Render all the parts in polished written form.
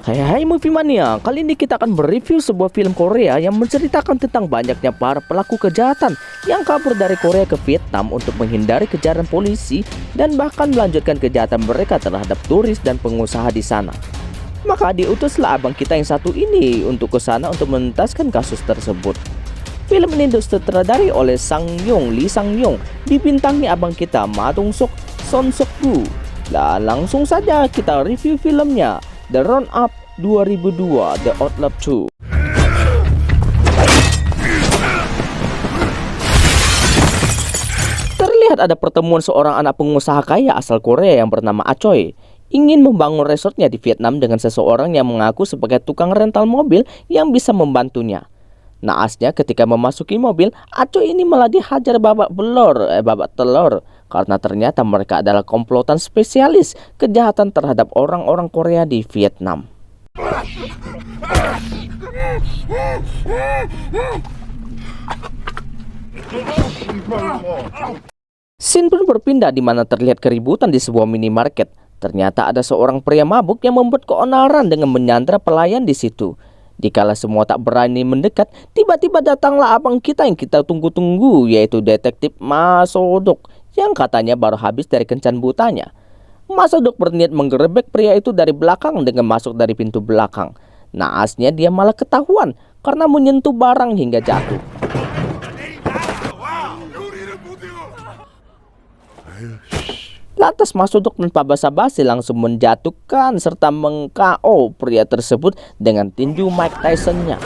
Hai Movie Mania, kali ini kita akan mereview sebuah film Korea yang menceritakan tentang banyaknya para pelaku kejahatan yang kabur dari Korea ke Vietnam untuk menghindari kejaran polisi dan bahkan melanjutkan kejahatan mereka terhadap turis dan pengusaha di sana. Maka diutuslah abang kita yang satu ini untuk ke sana untuk menuntaskan kasus tersebut. Film ini disutradari oleh Lee Sang Young, dibintangi abang kita Ma Dong Seok, Son Seok Gu. Nah, langsung saja kita review filmnya. The Roundup 2002, The Outlaw 2. Terlihat ada pertemuan seorang anak pengusaha kaya asal Korea yang bernama Ah Choi. Ingin membangun resortnya di Vietnam dengan seseorang yang mengaku sebagai tukang rental mobil yang bisa membantunya. Naasnya ketika memasuki mobil, Ah Choi ini malah dihajar babak telur. Karena ternyata mereka adalah komplotan spesialis kejahatan terhadap orang-orang Korea di Vietnam. Scene pun berpindah di mana terlihat keributan di sebuah minimarket. Ternyata ada seorang pria mabuk yang membuat keonaran dengan menyandra pelayan di situ. Dikala semua tak berani mendekat, tiba-tiba datanglah abang kita yang kita tunggu-tunggu, yaitu detektif Ma So-dok, yang katanya baru habis dari kencan butanya. Ma So-dok berniat menggerebek pria itu dari belakang dengan masuk dari pintu belakang. Naasnya dia malah ketahuan karena menyentuh barang hingga jatuh. Lantas Ma So-dok tanpa basa-basi langsung menjatuhkan serta meng-KO pria tersebut dengan tinju Mike Tyson-nya.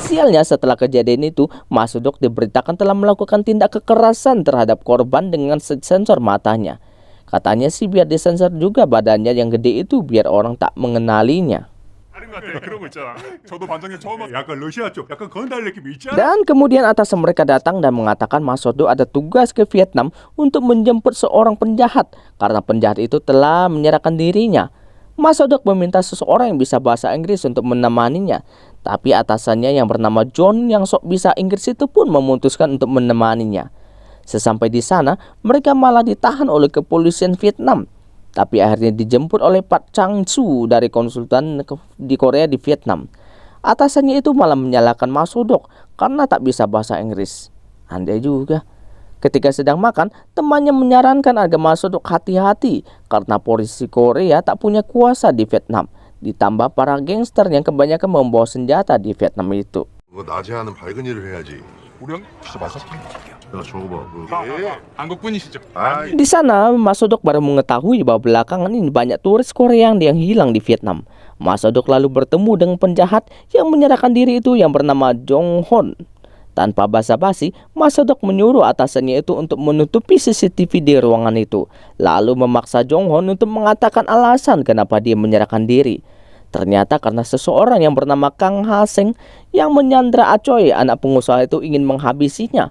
Sialnya setelah kejadian itu, Ma So-dok diberitakan telah melakukan tindak kekerasan terhadap korban dengan sensor matanya. Katanya sih biar disensor juga badannya yang gede itu biar orang tak mengenalinya. Dan kemudian atasan mereka datang dan mengatakan Ma So-dok ada tugas ke Vietnam untuk menjemput seorang penjahat karena penjahat itu telah menyerahkan dirinya. Ma So-dok meminta seseorang yang bisa bahasa Inggris untuk menemaninya. Tapi atasannya yang bernama John yang sok bisa Inggris itu pun memutuskan untuk menemaninya. Sesampai di sana, mereka malah ditahan oleh kepolisian Vietnam. Tapi akhirnya dijemput oleh Pak Chang Soo dari konsultan di Korea di Vietnam. Atasannya itu malah menyalahkan Ma So-dok karena tak bisa bahasa Inggris. Andai juga. Ketika sedang makan, temannya menyarankan agar Ma So-dok hati-hati karena polisi Korea tak punya kuasa di Vietnam. Ditambah para gangster yang kebanyakan membawa senjata di Vietnam itu. Di sana, Ma So-dok baru mengetahui bahwa belakangan ini banyak turis Korea yang hilang di Vietnam. Ma So-dok lalu bertemu dengan penjahat yang menyerahkan diri itu yang bernama Jong Hon. Tanpa basa-basi, Ma So-dok menyuruh atasannya itu untuk menutupi CCTV di ruangan itu. Lalu memaksa Jong Hon untuk mengatakan alasan kenapa dia menyerahkan diri. Ternyata karena seseorang yang bernama Kang Ha Seng yang menyandra Ah Choi, anak pengusaha itu ingin menghabisinya.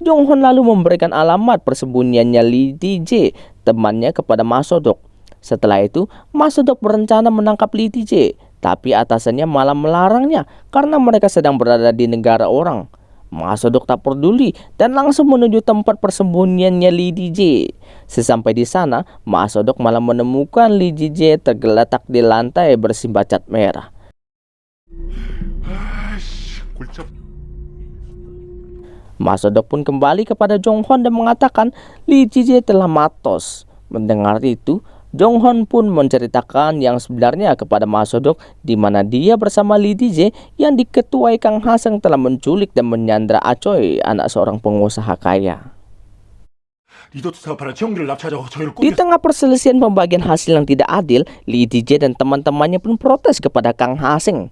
Jong Hon lalu memberikan alamat persembunyiannya Lee TJ, temannya kepada Ma So-dok. Setelah itu, Ma So-dok berencana menangkap Lee TJ, tapi atasannya malah melarangnya karena mereka sedang berada di negara orang. Ma So-dok tak peduli dan langsung menuju tempat persembunyiannya Lee TJ. Sesampai di sana, Ma So-dok malah menemukan Lee TJ tergeletak di lantai bersimbah cat merah. Ma So-dok pun kembali kepada Jong Hon dan mengatakan Lee TJ telah matos. Mendengar itu, Jong Hon pun menceritakan yang sebenarnya kepada Ma So-dok, di mana dia bersama Lee TJ yang diketuai Kang Ha Seng telah menculik dan menyandra Ah Choi, anak seorang pengusaha kaya. Di tengah perselisihan pembagian hasil yang tidak adil, Lee TJ dan teman-temannya pun protes kepada Kang Ha Seng.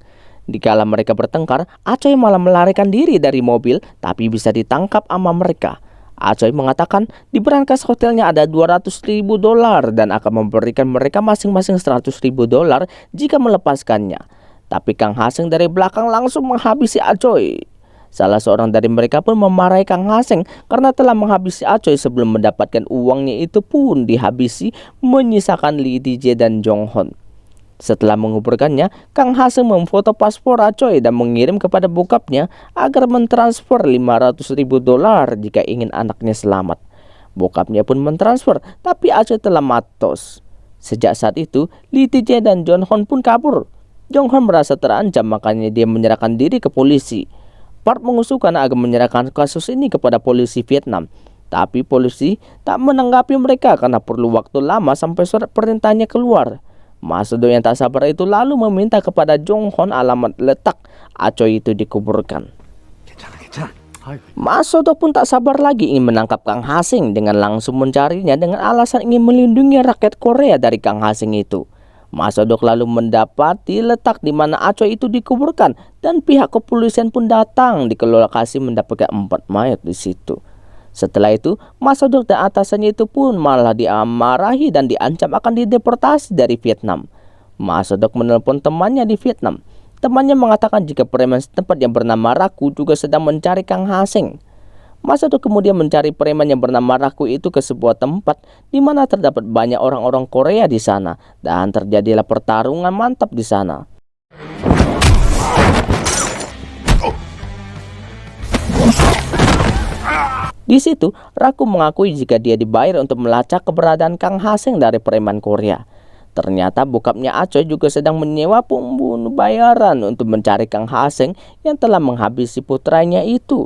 Dikala mereka bertengkar, Ah Choi malah melarikan diri dari mobil, tapi bisa ditangkap sama mereka. Ah Choi mengatakan di berangkas hotelnya ada $200.000 dan akan memberikan mereka masing-masing $100.000 jika melepaskannya. Tapi Kang Ha Seng dari belakang langsung menghabisi Ah Choi. Salah seorang dari mereka pun memarahi Kang Ha Seng karena telah menghabisi Ah Choi sebelum mendapatkan uangnya itu pun dihabisi, menyisakan Lee TJ dan Jong Hon. Setelah menguburkannya, Kang Ha Seng memfoto paspor Ah Choi dan mengirim kepada bokapnya agar mentransfer $500.000 jika ingin anaknya selamat. Bokapnya pun mentransfer, tapi Ah Choi telah matos. Sejak saat itu, Lee TJ dan Jong Hon pun kabur. Jong Hon merasa terancam, makanya dia menyerahkan diri ke polisi. Park mengusulkan agar menyerahkan kasus ini kepada polisi Vietnam. Tapi polisi tak menanggapi mereka karena perlu waktu lama sampai surat perintahnya keluar. Ma Sodok yang tak sabar itu lalu meminta kepada Jong Hon alamat letak Acoy itu dikuburkan. Ma Sodok pun tak sabar lagi ingin menangkap Kang Ha-seng dengan langsung mencarinya dengan alasan ingin melindungi rakyat Korea dari Kang Ha-seng itu. Ma Sodok lalu mendapati letak di mana Acoy itu dikuburkan dan pihak kepolisian pun datang di lokasi mendapatkan 4 mayat di situ. Setelah itu, Ma Sodok dan atasannya itu pun malah diamarahi dan diancam akan dideportasi dari Vietnam. Ma Sodok menelpon temannya di Vietnam. Temannya mengatakan jika preman setempat yang bernama Raku juga sedang mencari Kang Ha-seng. Ma Sodok kemudian mencari preman yang bernama Raku itu ke sebuah tempat di mana terdapat banyak orang-orang Korea di sana dan terjadilah pertarungan mantap di sana. Di situ, Raku mengakui jika dia dibayar untuk melacak keberadaan Kang Ha-seng dari preman Korea. Ternyata bokapnya Acoy juga sedang menyewa pembunuh bayaran untuk mencari Kang Ha-seng yang telah menghabisi putranya itu.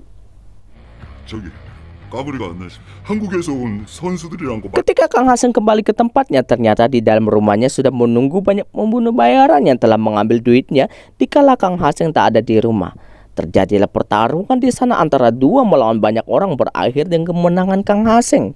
Ketika Kang Ha-seng kembali ke tempatnya, ternyata di dalam rumahnya sudah menunggu banyak pembunuh bayaran yang telah mengambil duitnya dikala Kang Ha-seng tak ada di rumah. Terjadilah pertarungan di sana antara dua melawan banyak orang, berakhir dengan kemenangan Kang Ha-seng.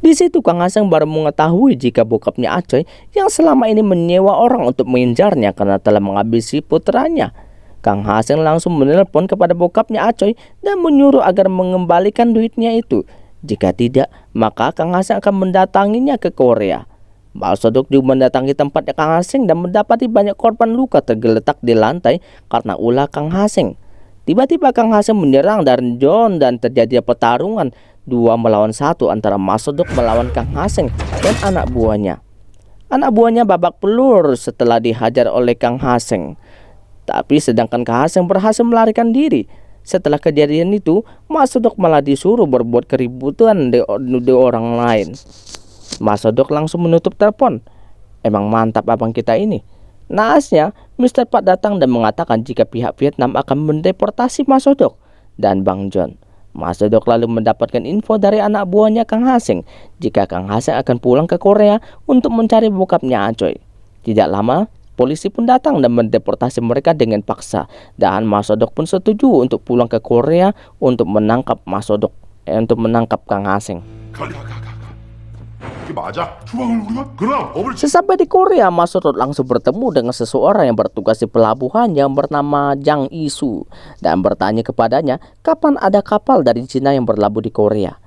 Di situ Kang Ha-seng baru mengetahui jika bokapnya Acoy yang selama ini menyewa orang untuk mengincarnya karena telah menghabisi putranya. Kang Ha-seng langsung menelpon kepada bokapnya Acoy dan menyuruh agar mengembalikan duitnya itu. Jika tidak, maka Kang Ha-seng akan mendatanginya ke Korea. Ma Sodok juga mendatangi tempatnya Kang Ha-seng dan mendapati banyak korban luka tergeletak di lantai karena ulah Kang Ha-seng. Tiba-tiba Kang Ha-seng menyerang dari John dan terjadi pertarungan 2 melawan 1 antara Ma Sodok melawan Kang Ha-seng dan anak buahnya. Anak buahnya babak belur setelah dihajar oleh Kang Ha-seng. Tapi sedangkan Kang Ha-seng berhasil melarikan diri. Setelah kejadian itu, Ma Sodok malah disuruh berbuat keributan di orang lain. Ma Sodok langsung menutup telepon. Emang mantap abang kita ini. Naasnya, Mr. Park datang dan mengatakan jika pihak Vietnam akan mendeportasi Ma Sodok dan Bang John. Ma Sodok lalu mendapatkan info dari anak buahnya Kang Ha-seng jika Kang Ha-seng akan pulang ke Korea untuk mencari bokapnya Acoy. Tidak lama, polisi pun datang dan mendeportasi mereka dengan paksa, dan Ma Sodok pun setuju untuk pulang ke Korea untuk menangkap Kang Ha-seng. Sesampai di Korea, Ma Sodok langsung bertemu dengan seseorang yang bertugas di pelabuhan yang bernama Jang Isu dan bertanya kepadanya kapan ada kapal dari Cina yang berlabuh di Korea.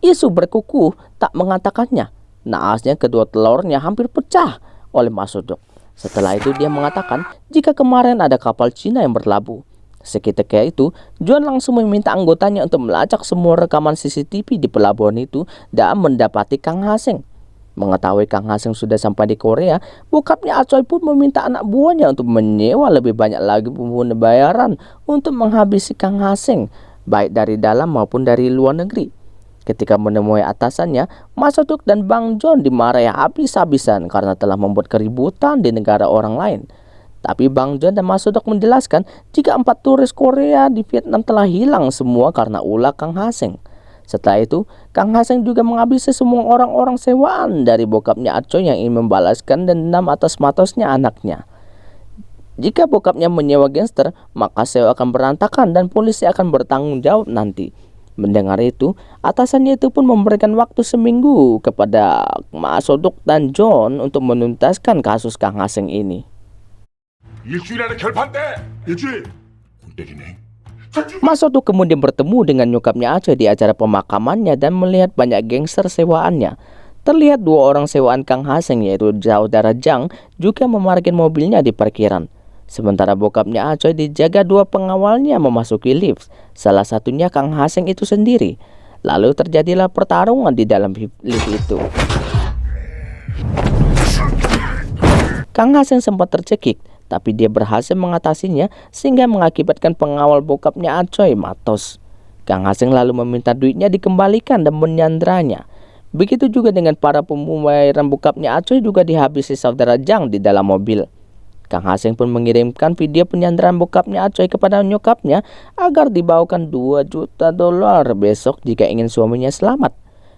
Isu berkukuh tak mengatakannya. Naasnya kedua telurnya hampir pecah oleh Ma Sodok. Setelah itu dia mengatakan jika kemarin ada kapal Cina yang berlabuh. Seketika itu, John langsung meminta anggotanya untuk melacak semua rekaman CCTV di pelabuhan itu dan mendapati Kang Ha-seng. Mengetahui Kang Ha-seng sudah sampai di Korea, bokapnya Acoy pun meminta anak buahnya untuk menyewa lebih banyak lagi pembunuh bayaran untuk menghabisi Kang Ha-seng, baik dari dalam maupun dari luar negeri. Ketika menemui atasannya, Ma Sodok dan Bang John dimarahi habis-habisan karena telah membuat keributan di negara orang lain. Tapi Bang John dan Ma Sodok menjelaskan jika 4 turis Korea di Vietnam telah hilang semua karena ulah Kang Ha-seng. Setelah itu, Kang Ha-seng juga menghabisi semua orang-orang sewaan dari bokapnya Acoy yang ingin membalaskan dendam atas matosnya anaknya. Jika bokapnya menyewa gangster, maka sewa akan berantakan dan polisi akan bertanggung jawab nanti. Mendengar itu, atasannya itu pun memberikan waktu seminggu kepada Ma Sodok dan John untuk menuntaskan kasus Kang Ha-seng ini. Ma Sodok kemudian bertemu dengan nyokapnya Acoy di acara pemakamannya dan melihat banyak gangster sewaannya. Terlihat 2 orang sewaan Kang Ha-seng yaitu saudara Jang juga memarkir mobilnya di parkiran. Sementara bokapnya Acoy dijaga 2 pengawalnya memasuki lift, salah satunya Kang Ha-seng itu sendiri. Lalu terjadilah pertarungan di dalam lift itu. Kang Ha-seng sempat tercekik, tapi dia berhasil mengatasinya sehingga mengakibatkan pengawal bokapnya Acoy matos. Kang Ha-seng lalu meminta duitnya dikembalikan dan menyandranya. Begitu juga dengan para pembayaran bokapnya Acoy juga dihabisi saudara Jang di dalam mobil. Kang Haseng pun mengirimkan video penyanderaan bokapnya Acoy kepada nyokapnya agar dibawakan 2 juta dolar besok jika ingin suaminya selamat.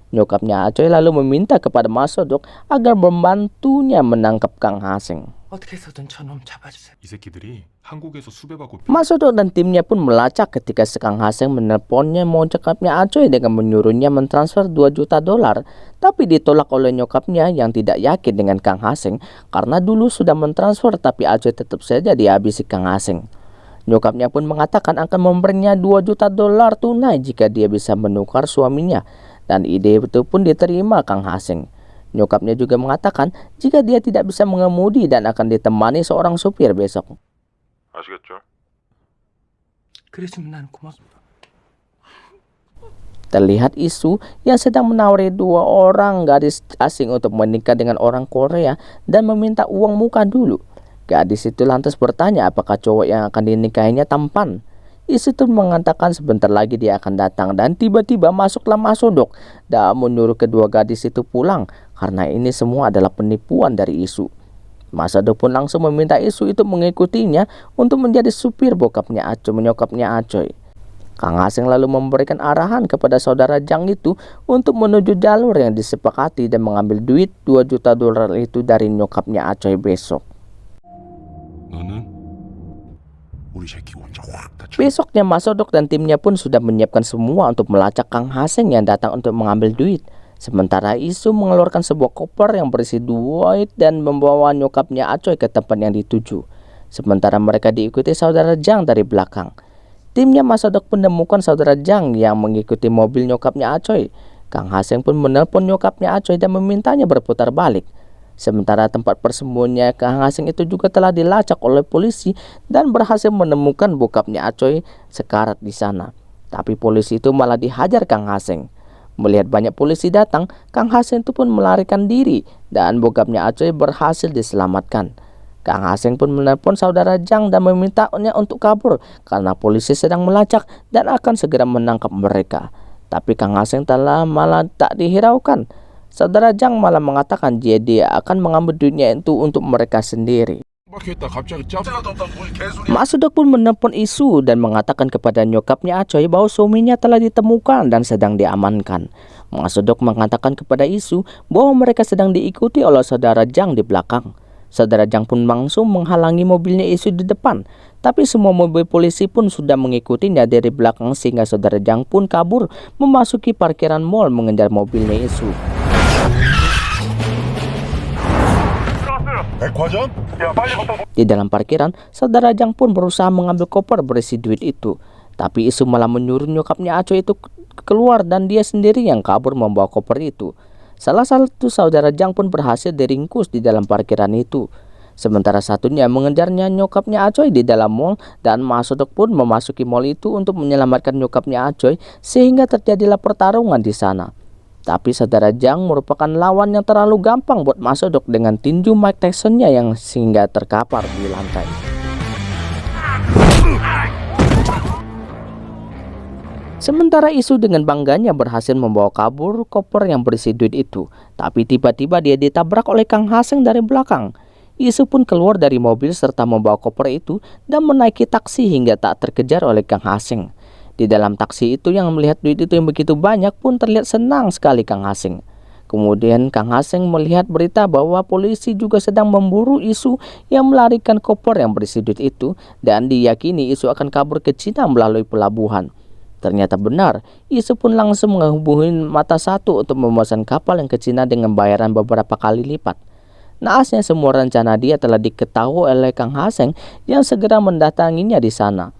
Nyokapnya Acoy lalu meminta kepada Mas Sodok agar membantunya menangkap Kang Haseng. 어떻게 해서든 저놈 잡아주세요. 이 새끼들이 한국에서 수배받고 Mas Sodok dan timnya pun melacak ketika Kang Haseng menelponnya nyokapnya Acoy dengan menyuruhnya mentransfer 2 juta dolar. Tapi ditolak oleh nyokapnya yang tidak yakin dengan Kang Haseng karena dulu sudah mentransfer tapi Acoy tetap saja dihabisi Kang Haseng. Nyokapnya pun mengatakan akan memberinya 2 juta dolar tunai jika dia bisa menukar suaminya. Dan ide itu pun diterima Kang Haseng. Nyokapnya juga mengatakan jika dia tidak bisa mengemudi dan akan ditemani seorang supir besok. 아시겠죠? 그래주면 나는 고맙습니다. Terlihat isu yang sedang menawari 2 orang gadis asing untuk menikah dengan orang Korea dan meminta uang muka dulu. Gadis itu lantas bertanya apakah cowok yang akan dinikahinya tampan. Isu itu mengatakan sebentar lagi dia akan datang dan tiba-tiba masuklah Mas Sodok dan menyuruh kedua gadis itu pulang karena ini semua adalah penipuan dari isu. Mas Sodok pun langsung meminta isu itu mengikutinya untuk menjadi supir bokapnya Acoy, menyokapnya Acoy. Kang Haseng lalu memberikan arahan kepada saudara Jang itu untuk menuju jalur yang disepakati dan mengambil duit 2 juta dolar itu dari nyokapnya Acoy besok. 너는 우리 새끼 혼자 확 다쳐. Besoknya Mas Sodok dan timnya pun sudah menyiapkan semua untuk melacak Kang Haseng yang datang untuk mengambil duit. Sementara Isu mengeluarkan sebuah koper yang berisi duit dan membawa nyokapnya Acoy ke tempat yang dituju. Sementara mereka diikuti saudara Jang dari belakang. Timnya Mas Sodok pun menemukan saudara Jang yang mengikuti mobil nyokapnya Acoy. Kang Haseng pun menelpon nyokapnya Acoy dan memintanya berputar balik. Sementara tempat persembunyian Kang Haseng itu juga telah dilacak oleh polisi dan berhasil menemukan bokapnya Acoy sekarat di sana. Tapi polisi itu malah dihajar Kang Haseng. Melihat banyak polisi datang, Kang Haseng itu pun melarikan diri dan bokapnya Acoy berhasil diselamatkan. Kang Haseng pun menelpon saudara Jang dan memintanya untuk kabur karena polisi sedang melacak dan akan segera menangkap mereka. Tapi Kang Haseng malah tak dihiraukan. Saudara Jang malah mengatakan dia akan mengambil duitnya itu untuk mereka sendiri. Mas Sodok pun menelpon Isu dan mengatakan kepada nyokapnya Acoy bahwa suaminya telah ditemukan dan sedang diamankan. Mas Sodok mengatakan kepada Isu bahwa mereka sedang diikuti oleh saudara Jang di belakang. Saudara Jang pun langsung menghalangi mobilnya Isu di depan. Tapi semua mobil polisi pun sudah mengikutinya dari belakang sehingga saudara Jang pun kabur memasuki parkiran mall mengejar mobilnya Isu. Di dalam parkiran, saudara Jang pun berusaha mengambil koper berisi duit itu. Tapi Isu malah menyuruh nyokapnya Acoy itu keluar dan dia sendiri yang kabur membawa koper itu. Salah satu saudara Jang pun berhasil diringkus di dalam parkiran itu. Sementara satunya mengejarnya nyokapnya Acoy di dalam mall dan Mas Sodok pun memasuki mall itu untuk menyelamatkan nyokapnya Acoy sehingga terjadilah pertarungan di sana. Tapi saudara Jang merupakan lawan yang terlalu gampang buat Mas Sodok dengan tinju Mike Tyson-nya yang sehingga terkapar di lantai. Sementara Isu dengan bangganya berhasil membawa kabur koper yang berisi duit itu. Tapi tiba-tiba dia ditabrak oleh Kang Haseng dari belakang. Isu pun keluar dari mobil serta membawa koper itu dan menaiki taksi hingga tak terkejar oleh Kang Haseng. Di dalam taksi itu yang melihat duit itu yang begitu banyak pun terlihat senang sekali Kang Haseng. Kemudian Kang Haseng melihat berita bahwa polisi juga sedang memburu Isu yang melarikan koper yang berisi duit itu dan diyakini Isu akan kabur ke Cina melalui pelabuhan. Ternyata benar, Isu pun langsung menghubungi Mata Satu untuk memesan kapal yang ke Cina dengan bayaran beberapa kali lipat. Naasnya semua rencana dia telah diketahui oleh Kang Haseng yang segera mendatanginya di sana.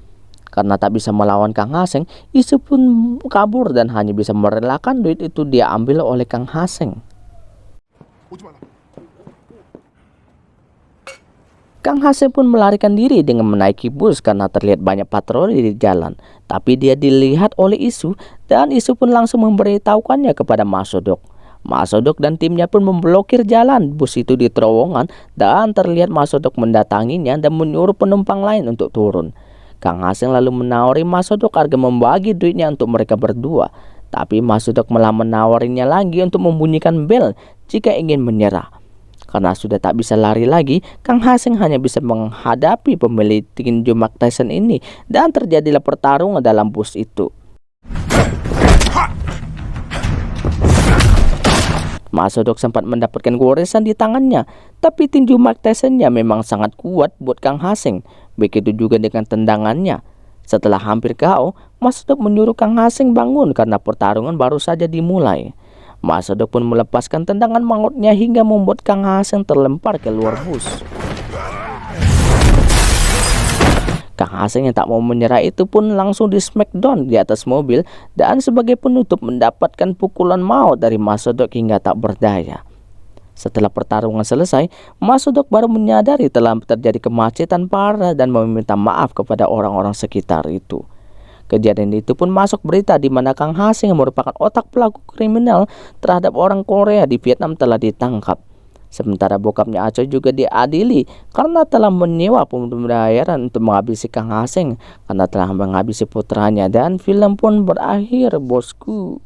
Karena tak bisa melawan Kang Haseng, Isu pun kabur dan hanya bisa merelakan duit itu dia ambil oleh Kang Haseng. Kang Haseng pun melarikan diri dengan menaiki bus karena terlihat banyak patroli di jalan. Tapi dia dilihat oleh Isu dan Isu pun langsung memberitahukannya kepada Mas Sodok. Mas Sodok dan timnya pun memblokir jalan bus itu di terowongan dan terlihat Mas Sodok mendatanginya dan menyuruh penumpang lain untuk turun. Kang Haseng lalu menawari Mas Sodok agar membagi duitnya untuk mereka berdua. Tapi Masudok malah menawarinya lagi untuk membunyikan bel jika ingin menyerah. Karena sudah tak bisa lari lagi, Kang Haseng hanya bisa menghadapi pemilik tinju Mike Tyson ini, dan terjadilah pertarungan dalam bus itu. Masudok sempat mendapatkan goresan di tangannya, tapi tinju Mike Tyson-nya memang sangat kuat buat Kang Haseng. Begitu juga dengan tendangannya. Setelah hampir KO, Masudok menyuruh Kang Haseng bangun karena pertarungan baru saja dimulai. Masudok pun melepaskan tendangan mangutnya hingga membuat Kang Haseng terlempar keluar bus. Kang Haseng yang tak mau menyerah itu pun langsung di smackdown di atas mobil dan sebagai penutup mendapatkan pukulan maut dari Masudok hingga tak berdaya. Setelah pertarungan selesai, Masudok baru menyadari telah terjadi kemacetan parah dan meminta maaf kepada orang-orang sekitar itu. Kejadian itu pun masuk berita di mana Kang Haseng yang merupakan otak pelaku kriminal terhadap orang Korea di Vietnam telah ditangkap. Sementara bokapnya Aco juga diadili karena telah menyewa pembayaran untuk menghabisi Kang Haseng karena telah menghabisi putranya, dan film pun berakhir, bosku.